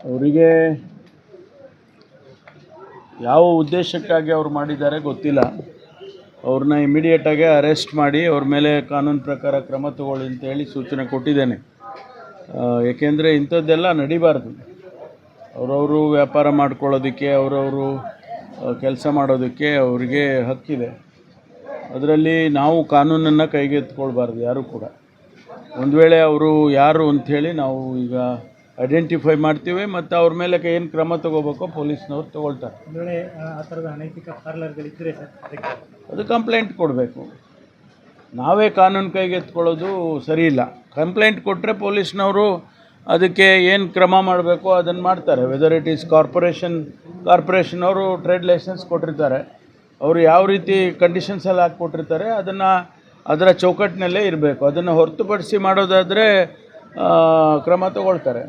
ಅವರಿಗೆ ಯಾವ ಉದ್ದೇಶಕ್ಕಾಗಿ ಅವ್ರು ಮಾಡಿದ್ದಾರೆ ಗೊತ್ತಿಲ್ಲ. ಅವ್ರನ್ನ ಇಮಿಡಿಯೇಟಾಗಿ ಅರೆಸ್ಟ್ ಮಾಡಿ ಅವ್ರ ಮೇಲೆ ಕಾನೂನು ಪ್ರಕಾರ ಕ್ರಮ ತಗೊಳ್ಳಿ ಅಂತೇಳಿ ಸೂಚನೆ ಕೊಟ್ಟಿದ್ದೇನೆ. ಏಕೆಂದರೆ ಇಂಥದ್ದೆಲ್ಲ ನಡಿಬಾರ್ದು. ಅವರವರು ವ್ಯಾಪಾರ ಮಾಡ್ಕೊಳ್ಳೋದಕ್ಕೆ, ಅವರವರು ಕೆಲಸ ಮಾಡೋದಕ್ಕೆ ಅವರಿಗೆ ಹಕ್ಕಿದೆ. ಅದರಲ್ಲಿ ನಾವು ಕಾನೂನನ್ನು ಕೈಗೆತ್ತಿಕೊಳ್ಬಾರ್ದು ಯಾರೂ ಕೂಡ. ಒಂದು ವೇಳೆ ಅವರು ಯಾರು ಅಂಥೇಳಿ ನಾವು ಈಗ ಐಡೆಂಟಿಫೈ ಮಾಡ್ತೀವಿ ಮತ್ತು ಅವ್ರ ಮೇಲೆ ಏನು ಕ್ರಮ ತಗೋಬೇಕೋ ಪೊಲೀಸ್ನವ್ರು ತಗೊಳ್ತಾರೆ. ಒಂದು ವೇಳೆ ಆ ಥರದ ಅನೈತಿಕ ಪಾರ್ಲರ್ಗಳಿದ್ದರೆ ಅದು ಕಂಪ್ಲೇಂಟ್ ಕೊಡಬೇಕು. ನಾವೇ ಕಾನೂನು ಕೈಗೆತ್ಕೊಳ್ಳೋದು ಸರಿ ಇಲ್ಲ. ಕಂಪ್ಲೇಂಟ್ ಕೊಟ್ಟರೆ ಪೊಲೀಸ್ನವರು ಅದಕ್ಕೆ ಏನು ಕ್ರಮ ಮಾಡಬೇಕು ಅದನ್ನು ಮಾಡ್ತಾರೆ. ವೆದರ್ ಇಟ್ ಈಸ್ ಕಾರ್ಪೊರೇಷನವರು ಟ್ರೇಡ್ ಲೈಸೆನ್ಸ್ ಕೊಟ್ಟಿರ್ತಾರೆ, ಅವರು ಯಾವ ರೀತಿ ಕಂಡೀಷನ್ಸಲ್ಲಿ ಹಾಕ್ಕೊಟ್ಟಿರ್ತಾರೆ ಅದರ ಚೌಕಟ್ಟಿನಲ್ಲೇ ಇರಬೇಕು. ಅದನ್ನು ಹೊರತುಪಡಿಸಿ ಮಾಡೋದಾದರೆ ಕ್ರಮ ತಗೊಳ್ತಾರೆ.